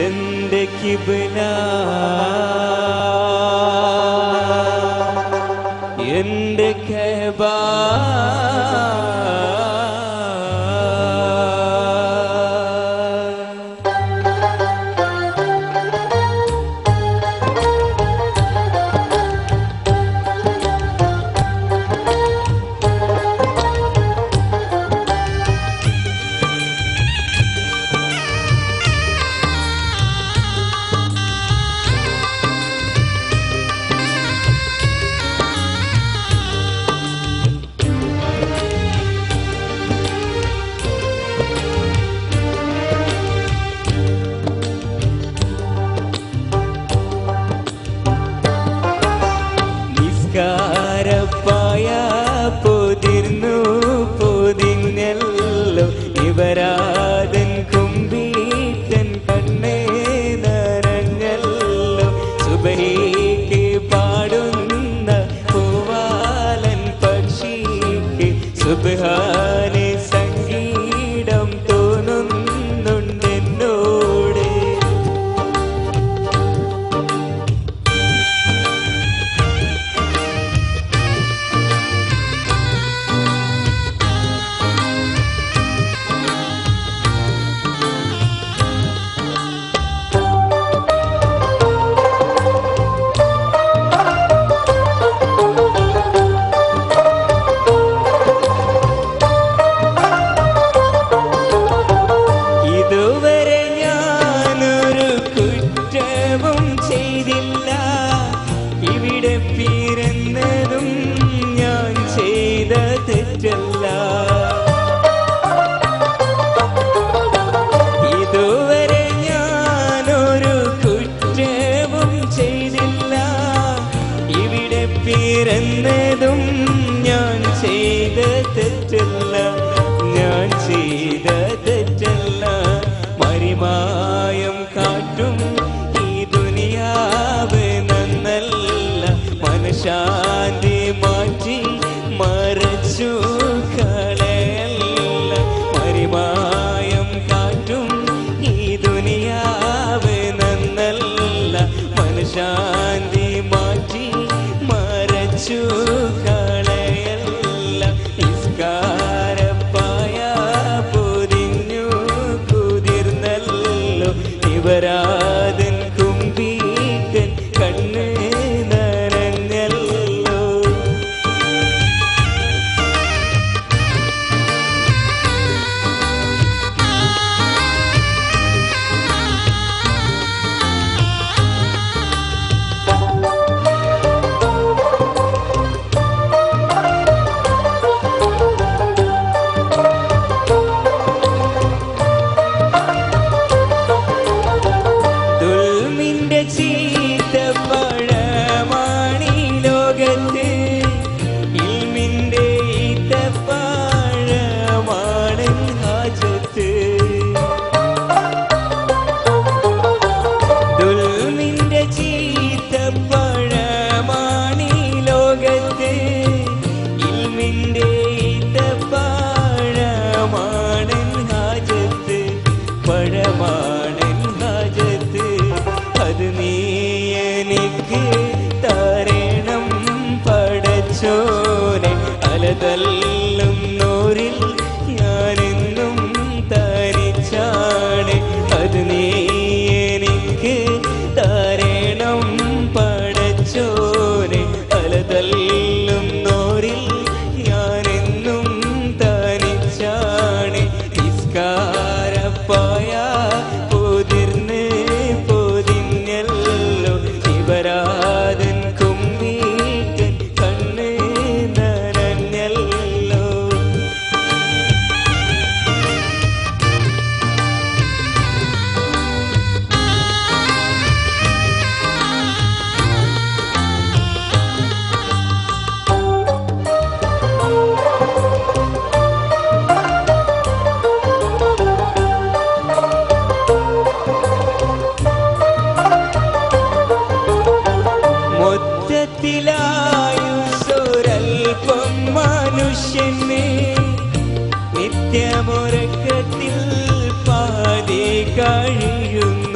എന്റെ കിബില എന്റെ കഅബ നിസ്കാരപ്പായ പൊതിർന്നു പൊതിഞ്ഞല്ലോ നിവരാതൻ കുമ്പീട്ടൻ കണ്ണേ നിറഞ്ഞല്ലോ സുബഹിക്ക് പാടുന്ന പൂവാലൻ പക്ഷിക്ക് സുബ്ഹാനെ സംഗീതം തോന്നുന്നുണ്ടെന്നോട്. ഇതുവരെ ഞാനൊരു കുറ്റവും ചെയ്തില്ല, ഇവിടെ പിറന്നതും ഞാൻ ചെയ്ത തെറ്റല്ല. ഇതുവരെ ഞാനൊരു കുറ്റവും ചെയ്തില്ല, ഇവിടെ പിറന്നതും ഞാൻ ചെയ്ത തെറ്റല്ല. ഞാൻ ചെയ്ത തെറ്റല്ല. മറിമായം കാട്ടും ഈ ദുനിയാവ് നന്നല്ല, മനഃശാന്തി മാറ്റി മറച്ചു കളയല്ല. മറിമായം കാട്ടും ഈ ദുനിയാവ് നന്നല്ല, മനഃശാന്തി മാറ്റി മറച്ചു കളയല്ല. നിസ്കാരപ്പായ പൊതിഞ്ഞു കുതിർന്നല്ലോ നിവരാതൻ കുമ്പീട്ടൻ കണ്ണ് നിറഞ്ഞല്ലോ. ദുൽമിന്റെ ചീത്തപ്പഴമാണീ ലോകത്ത്, ഇൽമിന്റെ ഈത്തപ്പഴമാണ് ഹാജത്ത്. ദുൽമിന്റെ ചീത്തപ്പഴമാണീ ലോകത്ത്, ഇൽമിന്റെ ഈത്തപ്പഴമാണ് ഹാജത്ത്. പഴമാണ് ഹാജത്ത്, അത് നീ എനിക്ക് തരണം പടച്ചോനെ. അലതല്ലും നോരിൽ ഞാനെന്നും തനിച്ചാണ്, അത് നീ എനിക്ക് തരണം പടച്ചോനെ. അലതല്ലും നോരിൽ ഞാനെന്നും തനിച്ചാണ്. നിസ്കാരപ്പായ പൊതിർന്ന് പൊതിഞ്ഞല്ലോ നിവരാതൻ കുമ്പീട്ടൻ കണ്ണ് നിറഞ്ഞല്ലോ. മൊത്തത്തിലായുസ്സൊരൽപ്പം മനുഷ്യന് നിത്യമൊരക്കത്തിൽ പാതി കഴിയുന്നു.